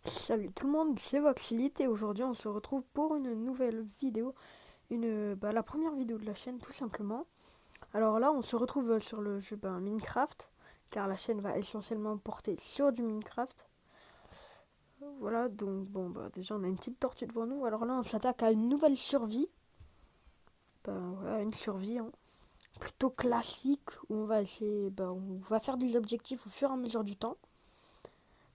Salut tout le monde, c'est Voxelite et aujourd'hui on se retrouve pour une nouvelle vidéo, la première vidéo de la chaîne tout simplement. Alors là on se retrouve sur le jeu Minecraft, car la chaîne va essentiellement porter sur du Minecraft. Voilà, donc déjà on a une petite tortue devant nous, alors là on s'attaque à une nouvelle survie. Voilà, une survie plutôt classique où on va essayer, on va faire des objectifs au fur et à mesure du temps.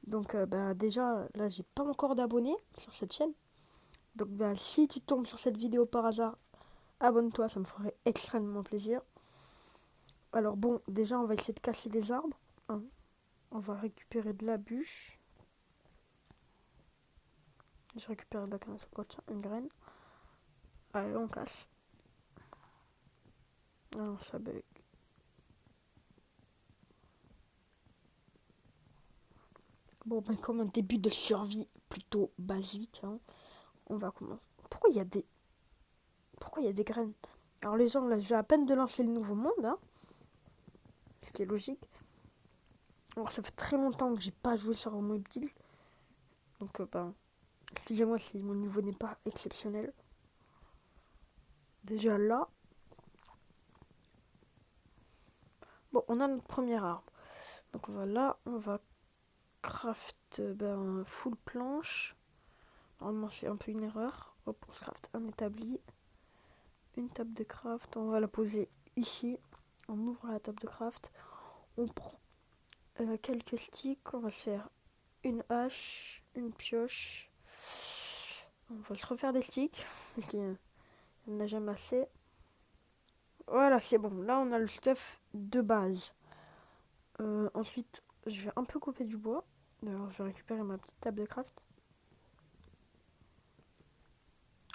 Donc déjà là j'ai pas encore d'abonnés sur cette chaîne. Donc si tu tombes sur cette vidéo par hasard, abonne-toi, ça me ferait extrêmement plaisir. Alors bon, déjà on va essayer de casser des arbres, hein. On va récupérer de la bûche. Je récupère de la canne à soucouche, une graine. Allez, on casse. Ah non, ça bug. Bon, comme un début de survie plutôt basique, hein, on va commencer. Pourquoi il y a des graines? Alors les gens, là, je viens à peine de lancer le nouveau monde, hein, ce qui est logique. Alors ça fait très longtemps que j'ai pas joué sur un mobile. Donc excusez-moi si mon niveau n'est pas exceptionnel. Déjà là, bon, on a notre premier arbre. Donc voilà, on va craft full planche. Normalement, c'est un peu une erreur. Hop, on craft un établi. Une table de craft, on va la poser ici. On ouvre la table de craft. On prend quelques sticks. On va faire une hache, une pioche. On va se refaire des sticks. Parce qu'il n'y en a jamais assez. Voilà, c'est bon. Là, on a le stuff de base. Ensuite, je vais un peu couper du bois. Alors, je vais récupérer ma petite table de craft.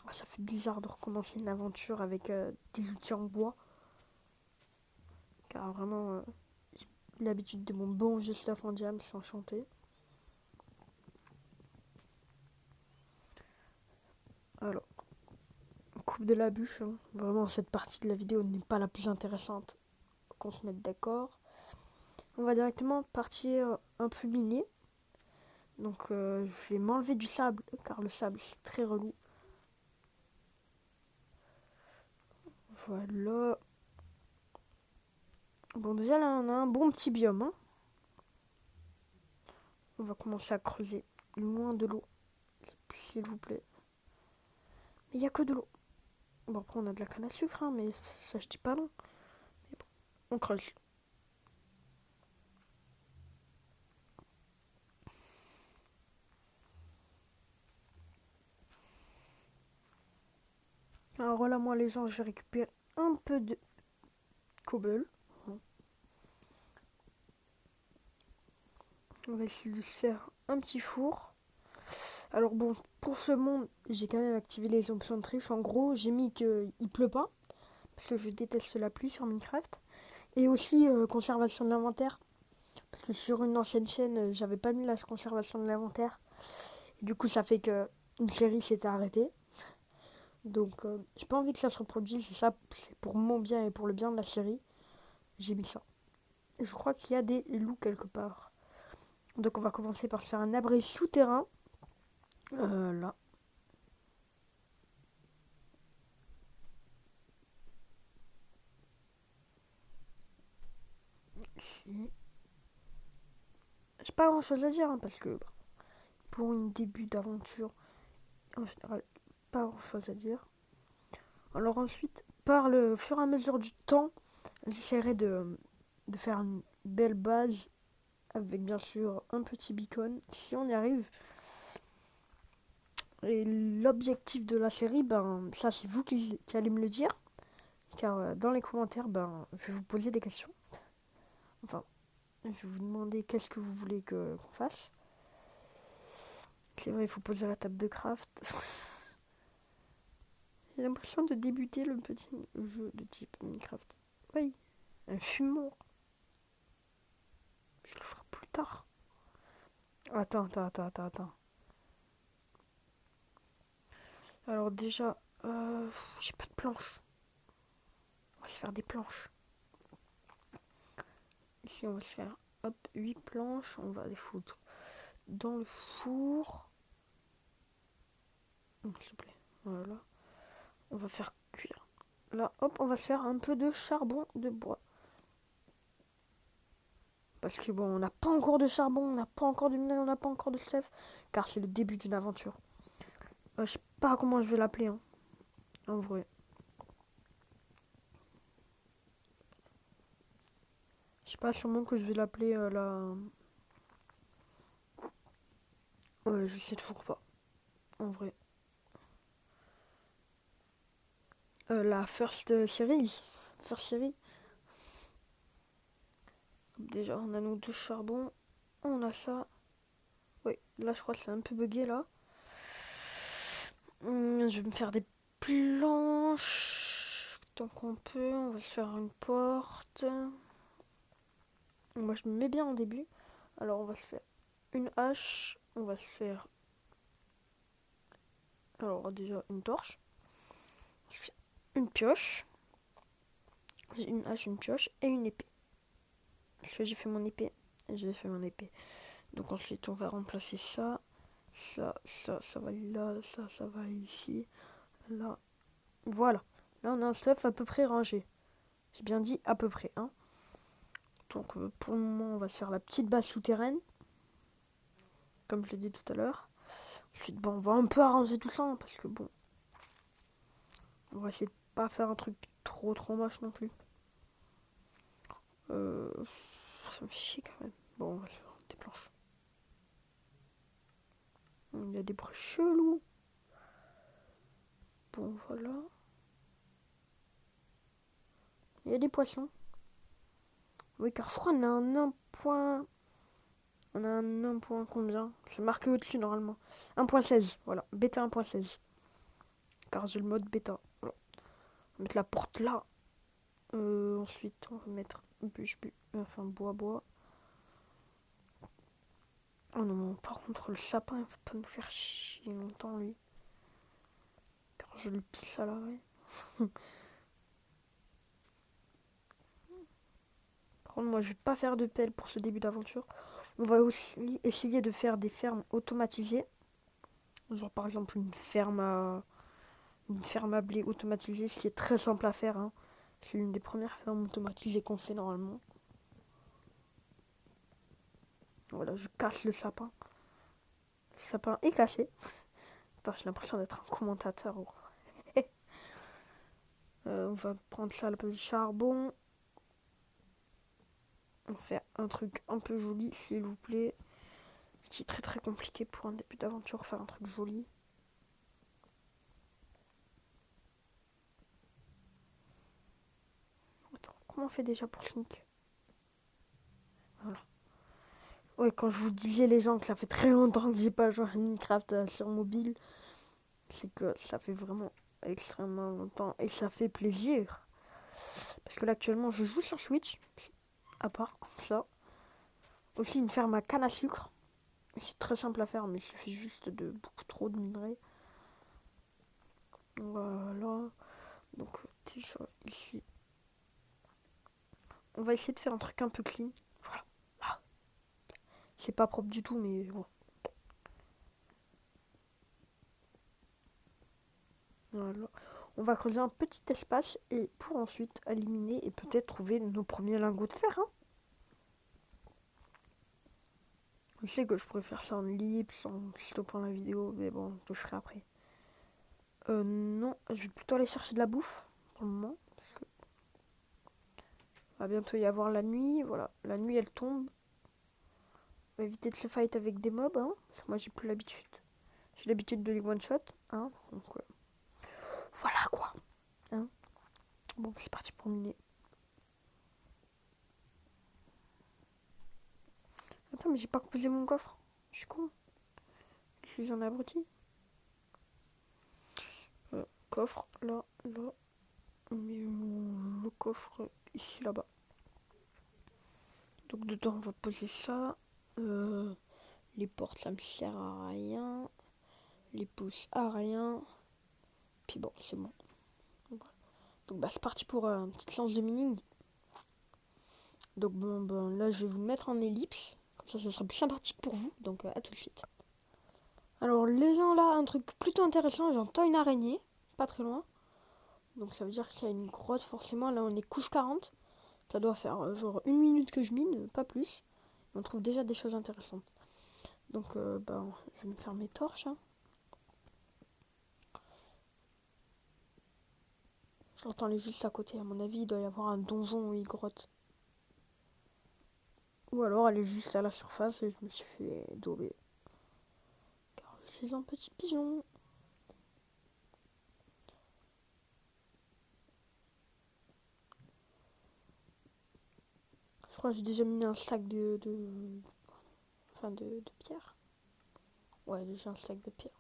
Oh, ça fait bizarre de recommencer une aventure avec des outils en bois. Car vraiment, j'ai l'habitude de mon bon vieux stuff en diam, c'est enchanté. Alors, on coupe de la bûche, hein. Vraiment, cette partie de la vidéo n'est pas la plus intéressante. Qu'on se mette d'accord. On va directement partir un peu miner. Donc, je vais m'enlever du sable, car le sable, c'est très relou. Voilà. Bon, déjà là, on a un bon petit biome, hein. On va commencer à creuser loin de l'eau, s'il vous plaît. Mais il n'y a que de l'eau. Bon, après, on a de la canne à sucre, hein, mais ça, je dis pas non. Mais bon, on creuse. Alors voilà, moi, les gens, je vais récupérer un peu de cobble. On va essayer de se faire un petit four. Alors bon, pour ce monde, j'ai quand même activé les options de triche. En gros, j'ai mis qu'il pleut pas, parce que je déteste la pluie sur Minecraft. Et aussi conservation de l'inventaire, parce que sur une ancienne chaîne, j'avais pas mis la conservation de l'inventaire. Et du coup, ça fait que une série s'était arrêtée. Donc, j'ai pas envie que ça se reproduise. C'est ça, c'est pour mon bien et pour le bien de la série. J'ai mis ça. Et je crois qu'il y a des loups quelque part. Donc, on va commencer par se faire un abri souterrain. Là. Ici. J'ai pas grand chose à dire, hein, parce que pour un début d'aventure, en général, pas grand chose à dire. Alors ensuite, par le fur et à mesure du temps, j'essaierai de faire une belle base avec bien sûr un petit beacon si on y arrive. Et l'objectif de la série, ça c'est vous qui allez me le dire, car dans les commentaires, je vais vous poser des questions. Enfin, je vais vous demander qu'est-ce que vous voulez qu'on fasse. C'est vrai, il faut poser la table de craft. J'ai l'impression de débuter le petit jeu de type Minecraft. Oui, un fumoir. Je le ferai plus tard. Attends. Alors déjà, j'ai pas de planches. On va se faire des planches. Ici, on va se faire, hop, 8 planches. On va les foutre dans le four. S'il te plaît. Voilà. On va faire cuire. Là, hop, on va se faire un peu de charbon de bois. Parce que bon, on n'a pas encore de charbon, on n'a pas encore de miel, on n'a pas encore de chef. Car c'est le début d'une aventure. Je sais pas comment je vais l'appeler, hein, en vrai. Je sais pas, sûrement que je vais l'appeler la... Ouais, je sais toujours pas, en vrai. La First Series. First Series. Déjà, on a nos deux charbons. On a ça. Oui, là, je crois que c'est un peu bugué, là. Je vais me faire des planches. Tant qu'on peut, on va se faire une porte. Moi, je me mets bien en début. Alors, on va se faire une hache. On va se faire... Alors, déjà, une torche. Une pioche. J'ai une hache, une pioche et une épée. Parce que j'ai fait mon épée. J'ai fait mon épée. Donc ensuite, on va remplacer ça. Ça va là. Ça va ici. Là. Voilà. Là, on a un stuff à peu près rangé. J'ai bien dit à peu près, hein. Donc pour le moment, on va se faire la petite base souterraine. Comme je l'ai dit tout à l'heure. Ensuite, bon, on va un peu arranger tout ça, hein, parce que bon, on va essayer de pas faire un truc trop moche non plus. Ça me fait chier quand même. Bon, on va se faire des planches. Il y a des bruits chelous. Bon, voilà. Il y a des poissons. Oui, car je crois qu'on a un point. On a un point combien? C'est marqué au-dessus normalement. 1.16, voilà. Bêta 1.16. Car j'ai le mode bêta. Voilà. On va mettre la porte là. Ensuite, on va mettre enfin bois. Oh non, par contre, le sapin, il va pas nous faire chier longtemps, lui. Car je le pisse à l'arrêt. Par contre, moi, je vais pas faire de pelle pour ce début d'aventure. On va aussi essayer de faire des fermes automatisées. Genre, par exemple, une ferme à blé automatisée, ce qui est très simple à faire, hein. C'est l'une des premières fermes automatisées qu'on fait normalement. Voilà, je casse le sapin. Le sapin est cassé. Enfin, j'ai l'impression d'être un commentateur. On va prendre ça à la place du charbon. On va faire un truc un peu joli, s'il vous plaît. C'est très compliqué pour un début d'aventure, faire un truc joli. Attends, comment on fait déjà pour sneak? Voilà. Ouais, quand je vous disais les gens que ça fait très longtemps que j'ai pas joué à Minecraft sur mobile, c'est que ça fait vraiment extrêmement longtemps et ça fait plaisir. Parce que là actuellement je joue sur Switch, à part ça. Aussi une ferme à canne à sucre. C'est très simple à faire mais il suffit juste de beaucoup trop de minerais. Voilà. Donc déjà ici. On va essayer de faire un truc un peu clean. Voilà. Ah. C'est pas propre du tout mais bon. Voilà. On va creuser un petit espace et pour ensuite éliminer et peut-être trouver nos premiers lingots de fer. Hein. Je sais que je pourrais faire ça en ellipse, en stoppant la vidéo, mais bon, je le ferai après. Non, je vais plutôt aller chercher de la bouffe pour le moment. Parce que va bientôt y avoir la nuit. Voilà, la nuit elle tombe. On va éviter de se fight avec des mobs, hein, parce que moi j'ai plus l'habitude. J'ai l'habitude de les one-shot, hein, donc voilà quoi. Hein. Bon, c'est parti pour miner. Attends, mais j'ai pas composé mon coffre. Je suis con. Je suis un abruti. Coffre, là. Mais le coffre ici, là-bas. Donc dedans, on va poser ça. Les portes, ça me sert à rien. Les pouces, à rien. Puis bon, c'est bon. Donc bah, c'est parti pour une petite séance de mining. Donc bon, là, je vais vous mettre en ellipse. Comme ça sera plus sympathique pour vous. Donc à tout de suite. Alors les gens là, un truc plutôt intéressant, j'entends une araignée, pas très loin. Donc ça veut dire qu'il y a une grotte forcément. Là on est couche 40. Ça doit faire genre 1 minute que je mine, pas plus. Et on trouve déjà des choses intéressantes. Donc je vais me faire mes torches. Hein. J'entends les juste à côté. À mon avis, il doit y avoir un donjon ou une grotte. Ou alors elle est juste à la surface et je me suis fait dober. Car je suis un petit pigeon. Je crois que j'ai déjà mis un sac de pierre. Ouais, déjà un sac de pierre.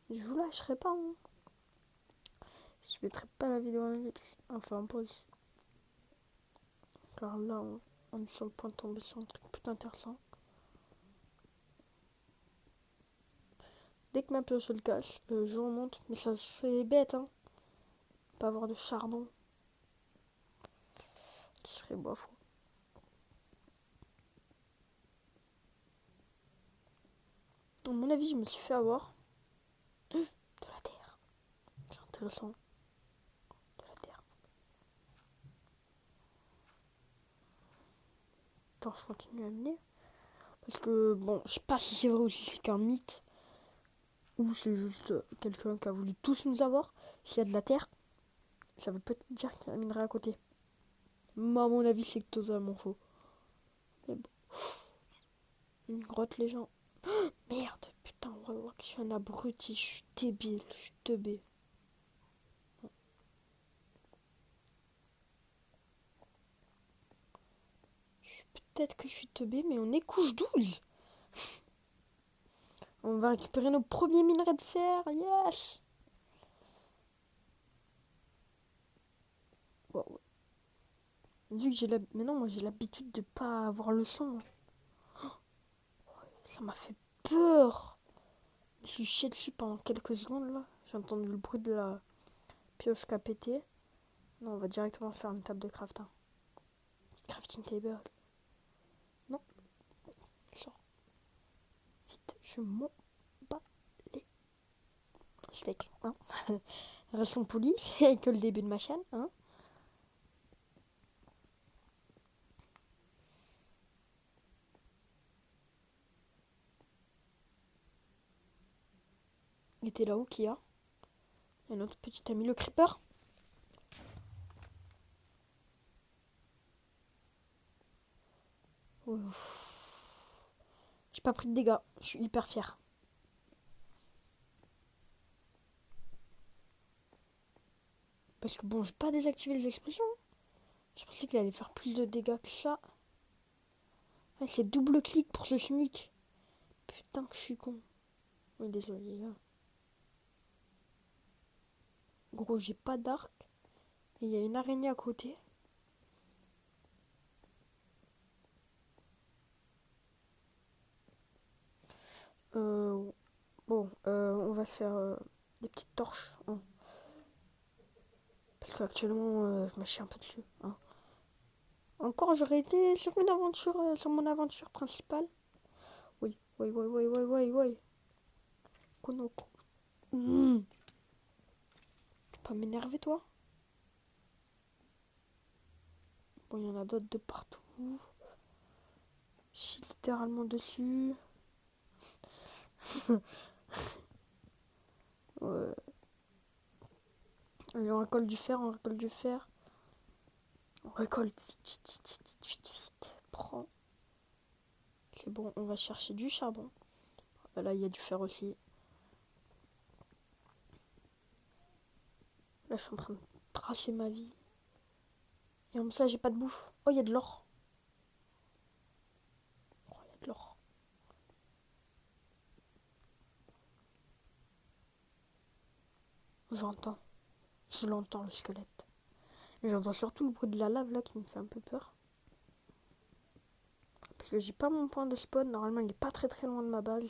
Je vous lâcherai pas. Hein. Je mettrai pas la vidéo en ellipse. Enfin en pause. Car là, on est sur le point de tomber sur un truc plutôt intéressant. Dès que ma pioche se le casse, je remonte. Mais ça c'est bête, hein. Pas avoir de charbon. Qui serait bof. À mon avis, je me suis fait avoir. De la terre. C'est intéressant. De la terre. Attends, je continue à miner. Parce que, bon, je sais pas si c'est vrai ou si c'est qu'un mythe. Ou c'est juste quelqu'un qui a voulu tous nous avoir. S'il y a de la terre, ça veut peut-être dire qu'il y a la minerai à côté. Moi, à mon avis, c'est totalement faux. Mais bon. Une grotte, les gens. Oh, merde, putain, wallah, que je suis un abruti. Je suis débile, je suis teubé. Peut-être que je suis teubé, mais on est couche 12. On va récupérer nos premiers minerais de fer, yes. Wow. Vu que mais non, moi j'ai l'habitude de pas avoir le son. Ça m'a fait peur. Je suis chié dessus pendant quelques secondes là. J'ai entendu le bruit de la pioche qui a pété. Non, on va directement faire une table de craft. Hein. Petite crafting table. Non, sors. Vite, je m'en bats les steaks. Hein. Restons polis, c'est que le début de ma chaîne. Hein. Et t'es là-haut qui a un autre petit ami, le creeper. J'ai pas pris de dégâts, je suis hyper fier. Parce que bon, j'ai pas désactivé les explosions. Je pensais qu'il allait faire plus de dégâts que ça. Ouais, c'est double clic pour ce sneak. Putain que je suis con. Oui, désolé. Hein. Gros, j'ai pas d'arc. Et il y a une araignée à côté. On va se faire des petites torches. Hein. Parce qu'actuellement, je me chie un peu dessus. Hein. Encore, j'aurais été sur une aventure, sur mon aventure principale. Oui. Konoko. Tu peux pas m'énerver, toi? Bon, il y en a d'autres de partout. Je suis littéralement dessus. Ouais. Allez, on récolte du fer, on récolte du fer. On récolte vite. Prends. C'est bon, on va chercher du charbon. Là, il y a du fer aussi. Là, je suis en train de tracer ma vie. Et comme ça, j'ai pas de bouffe. Oh, il y a de l'or. Oh, il y a de l'or. J'entends. Je l'entends, le squelette. Et j'entends surtout le bruit de la lave là qui me fait un peu peur. Parce que j'ai pas mon point de spawn. Normalement, il est pas très loin de ma base.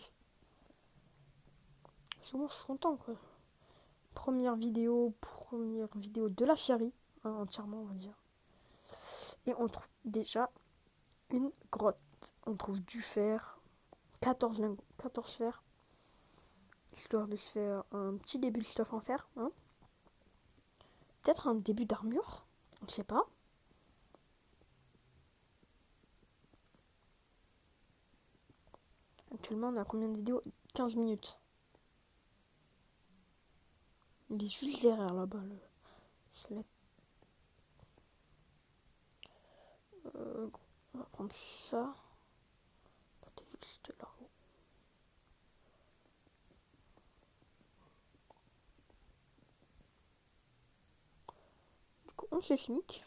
C'est bon, je suis content quoi. Première vidéo de la série. Hein, entièrement, on va dire. Et on trouve déjà une grotte. On trouve du fer, 14 fers, histoire de se faire un petit début de stuff en fer. Hein. Peut-être un début d'armure, on ne sait pas. Actuellement, on a combien de vidéos? 15 minutes. Il est juste derrière là-bas, le squelette. On va prendre ça. T'es juste là-haut. Du coup, on se sneak.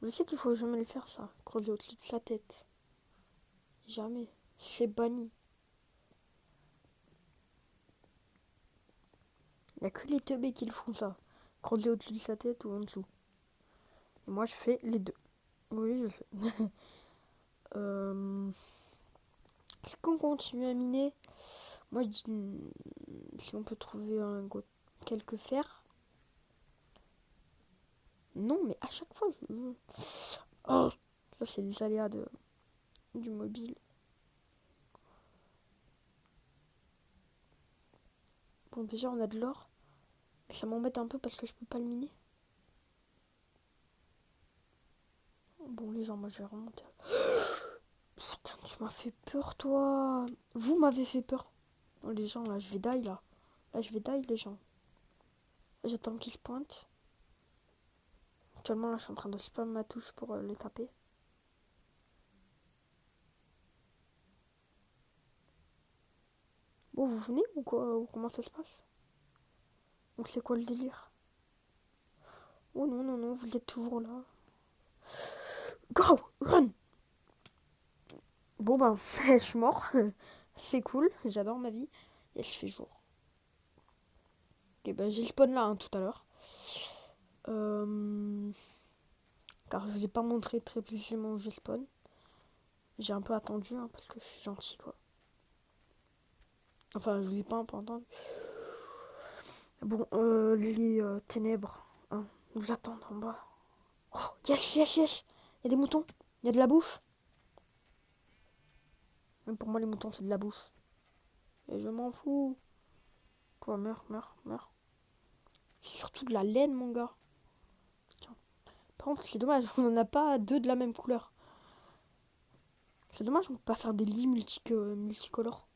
Je sais qu'il faut jamais le faire, ça. Creuser au-dessus de sa tête. Jamais. C'est banni. Il n'y a que les teubés qui le font, ça. Creuser au-dessus de sa tête ou en dessous. Et moi, je fais les deux. Oui, je sais. Est-ce qu'on continue à miner? Moi, je dis si on peut trouver quelques fers. Non, mais à chaque fois, oh, ça, c'est les aléas du mobile. Bon, déjà, on a de l'or. Mais ça m'embête un peu parce que je peux pas le miner. Bon, les gens, moi, je vais remonter. Putain, tu m'as fait peur, toi. Vous m'avez fait peur. Non, les gens, là, je vais die, là. Là, je vais die, les gens. J'attends qu'ils se pointent. Actuellement, là, je suis en train de spam ma touche pour les taper. Bon, vous venez ou quoi? Ou comment ça se passe? Donc, c'est quoi le délire? Oh non, non, non, vous êtes toujours là. Go! Run! Bon, ben, je suis mort. C'est cool, j'adore ma vie. Et il fait jour. Ok, ben, j'ai spawn là, hein, tout à l'heure. Car je vous ai pas montré très précisément où j'ai spawn. J'ai un peu attendu, hein, parce que je suis gentil, quoi. Enfin, je vous ai pas un peu entendu. Bon, les ténèbres, hein, nous attendent en bas. Oh, yes, yes, yes! Il y a des moutons, il y a de la bouffe. Même pour moi, les moutons, c'est de la bouffe. Et je m'en fous. Toi, meurs, meurs, meurs. C'est surtout de la laine, mon gars. Tiens. Par contre, c'est dommage, on n'en a pas deux de la même couleur. C'est dommage, on peut pas faire des lits multicolores.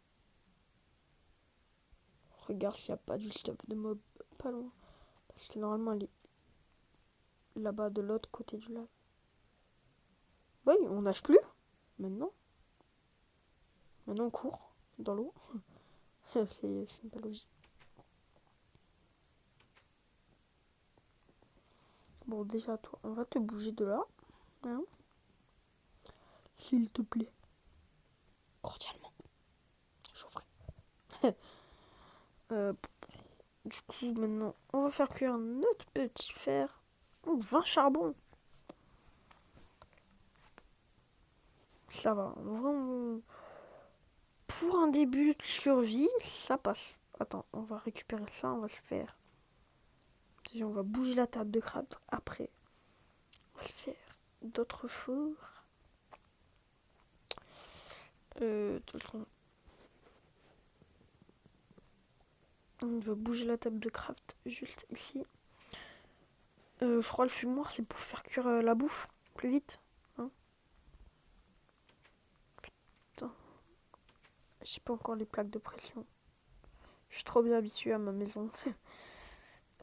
Regarde s'il n'y a pas du stuff de mob pas loin. Parce que normalement, elle est là-bas de l'autre côté du lac. Oui, on nage plus. Maintenant. Maintenant, on court dans l'eau. c'est pas logique. Bon, déjà, toi, on va te bouger de là. Hein, s'il te plaît. Cordialement. J'offre. Du coup, maintenant, on va faire cuire notre petit fer. Oh, 20 charbons. Ça va. Vraiment, pour un début de survie, ça passe. Attends, on va récupérer ça, on va le faire. Déjà, on va bouger la table de crabe. Après, on va faire d'autres fours. On va bouger la table de craft juste ici. Je crois le fumoir, c'est pour faire cuire la bouffe plus vite. Hein, putain, j'ai pas encore les plaques de pression. Je suis trop bien habituée à ma maison.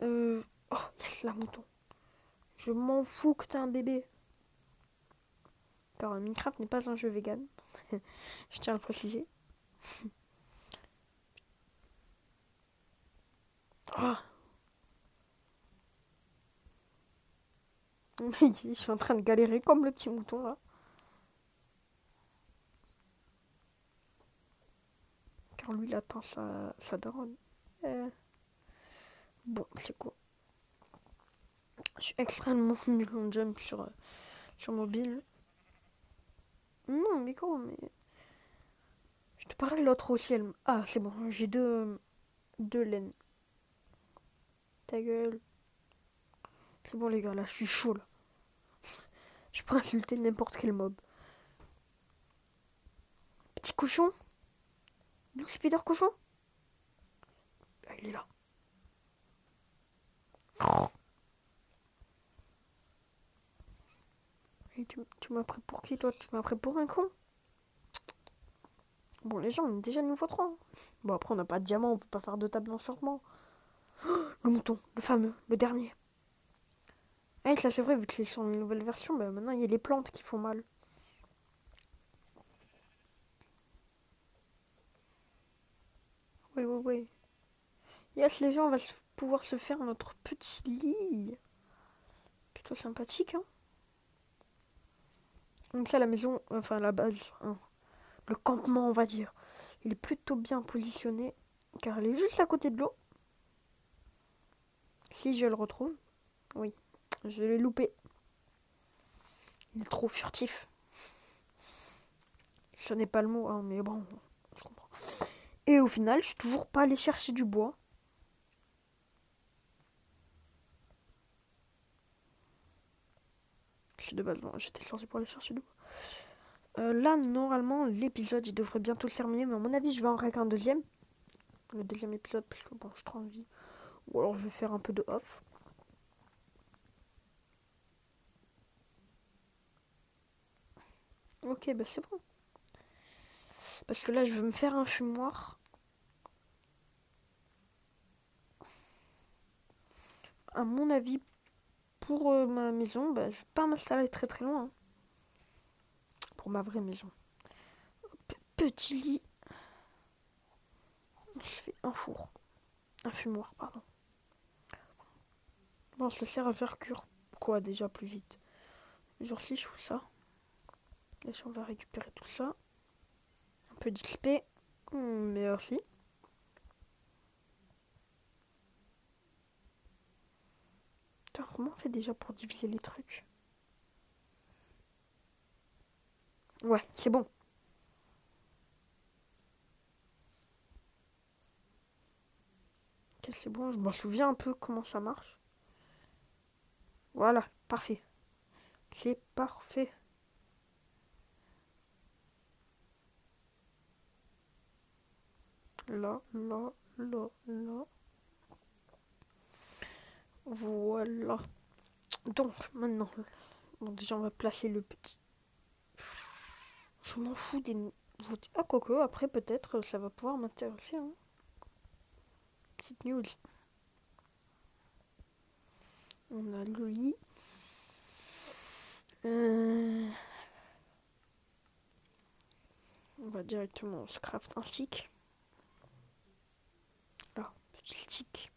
Oh, yes, la mouton. Je m'en fous que t'aies un bébé. Car Minecraft n'est pas un jeu vegan. Je tiens à le préciser. Oh. Je suis en train de galérer comme le petit mouton là. Car lui il attend sa daronne. Bon, c'est quoi? Je suis extrêmement nul en jump sur mobile. Non, mais quoi, mais. Je te parlais de l'autre aussi. Ah, c'est bon, j'ai deux laines. Ta gueule. C'est bon, les gars, là, je suis chaud là. Je peux insulter n'importe quel mob. Petit cochon. Du spider cochon. Ah, il est là. Et tu m'as pris pour qui, toi? Tu m'as pris pour un con? Bon, les gens, on est déjà niveau 3. Bon, après, on n'a pas de diamant, on peut pas faire de table d'enchantement. Le mouton, le fameux, le dernier. Ah, ça c'est vrai, vu que c'est sur une nouvelle version, bah, maintenant il y a les plantes qui font mal. Oui, oui, oui. Yes, les gens, on va pouvoir se faire notre petit lit. Plutôt sympathique, hein. Donc ça, la maison, enfin la base, hein, le campement, on va dire, il est plutôt bien positionné, car elle est juste à côté de l'eau. Si je le retrouve, oui, je l'ai loupé. Il est trop furtif. Ce n'est pas le mot, hein, mais bon, je comprends. Et au final, je suis toujours pas allé chercher du bois. De base, bon, j'étais sorti pour aller chercher du bois. Là, normalement, l'épisode, il devrait bientôt se terminer, mais à mon avis, je vais en règle un deuxième. Le deuxième épisode, parce que bon, j'ai trop envie. Ou alors, je vais faire un peu de off. Ok, bah c'est bon. Parce que là, je veux me faire un fumoir. À mon avis, pour ma maison, bah, je vais pas m'installer très très loin. Hein, pour ma vraie maison. Petit lit. Je fais un four. Un fumoir, pardon. Bon, ça sert à faire cuire quoi déjà plus vite. Genre si je fais ça. Déjà, on va récupérer tout ça. Un peu d'XP. Merci. Putain, comment on fait déjà pour diviser les trucs? Ouais, c'est bon. Ok, c'est bon, je m'en souviens un peu comment ça marche. Voilà, parfait. C'est parfait. Là, là, là, là. Voilà. Donc, maintenant, bon, déjà, on va placer le petit. Je m'en fous des. Ah, Coco, après, peut-être, ça va pouvoir m'intéresser. Hein. Petite news. On a le lit. On va directement se craft un stick. Là, petit stick.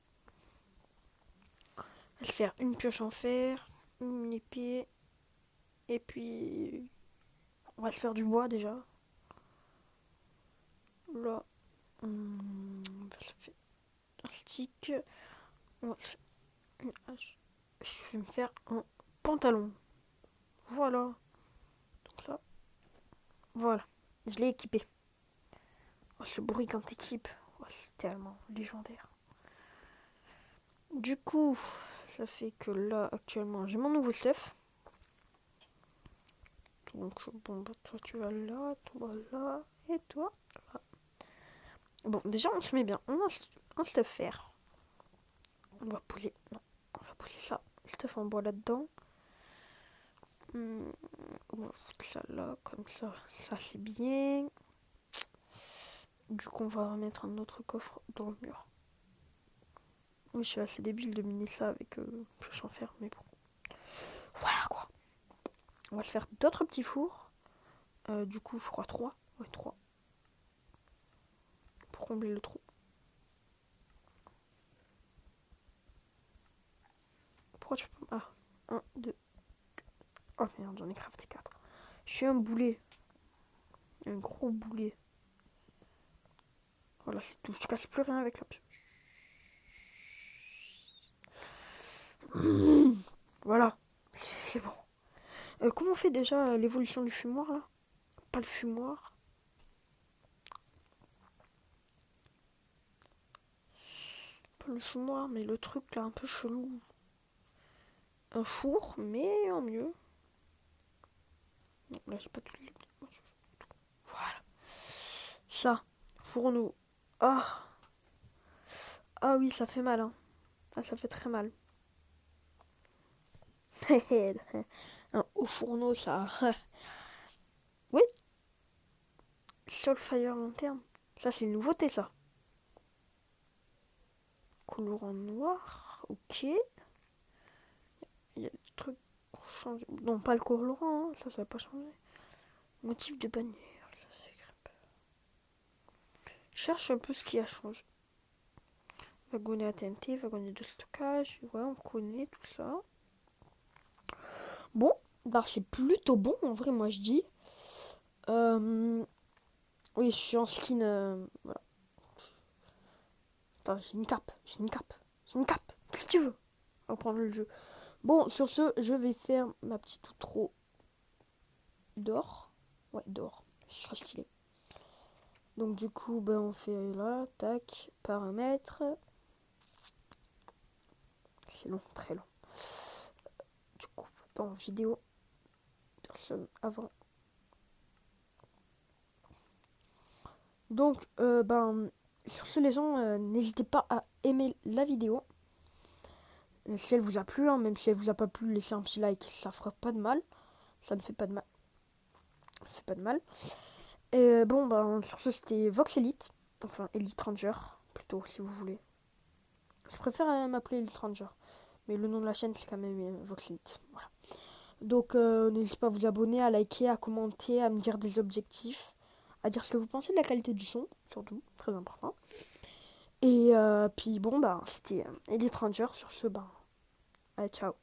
On va se faire une pioche en fer, une épée. Et puis, on va se faire du bois déjà. Là, on va se faire un stick. On va se faire une hache. Je vais me faire un pantalon. Voilà. Donc là, voilà. Je l'ai équipé. Oh, ce bruit quand t'équipes, oh, c'est tellement légendaire. Du coup, ça fait que là, actuellement, j'ai mon nouveau stuff. Donc, bon, bah, toi, tu vas là, toi là, et toi là. Bon, déjà, on se met bien. On se faire. On va poser. Non, on va poser ça. Le stuff en bois là-dedans. On va foutre ça là, comme ça. Ça, c'est bien. Du coup, on va remettre un autre coffre dans le mur. Oui, je suis assez débile de miner ça avec pioche en fer, mais bon. Voilà quoi. On va se faire d'autres petits fours. Du coup, je crois 3. Ouais, 3. Pour combler le trou. Pourquoi tu peux. Ah, 1, 2. Oh merde, j'en ai crafté 4. Je suis un boulet. Un gros boulet. Voilà, c'est tout. Je casse plus rien avec la pioche. Voilà. C'est bon. Comment on fait déjà l'évolution du fumoir là? Pas le fumoir. Pas le fumoir, mais le truc là un peu chelou. Un four, mais en mieux. Non, là, j'ai pas toutes les... Voilà. Ça, fourneau. Ah, ah oui, ça fait mal, hein. Ah, ça fait très mal. Au fourneau, ça. Oui, Soulfire long terme. Ça, c'est une nouveauté, ça. Colorant noir, ok. Il y a des trucs qui ont changé. Non, pas le colorant, hein. Ça va pas changer. Motif de bannière. Ça, c'est... Cherche un peu ce qui a changé. Wagonnet à TNT, wagonnet de stockage. Ouais, on connaît tout ça. Bon, bah c'est plutôt bon en vrai, moi je dis. Oui, je suis en skin. Voilà. Attends, j'ai une cape. J'ai une cape. J'ai une cape. Qu'est-ce que tu veux? On va prendre le jeu. Bon, sur ce, je vais faire ma petite outro d'or. Ouais, d'or. Ce sera stylé. Donc du coup, ben, on fait là, tac, paramètres. C'est long, très long. Du coup, dans vidéo, personne avant. Donc, ben, sur ce, les gens, n'hésitez pas à aimer la vidéo. Si elle vous a plu, hein, même si elle vous a pas plu, laissez un petit like, ça fera pas de mal. Ça ne fait pas de mal. Ça fait pas de mal. Et bon, ben, sur ce, c'était Vox Elite. Enfin, Elite Ranger, plutôt, si vous voulez. Je préfère m'appeler Elite Ranger. Mais le nom de la chaîne, c'est quand même Vox Elite. Voilà. Donc, n'hésitez pas à vous abonner, à liker, à commenter, à me dire des objectifs, à dire ce que vous pensez de la qualité du son, surtout, très important. Et puis bon, bah, c'était Elite Ranger. Sur ce, bah, allez, ciao.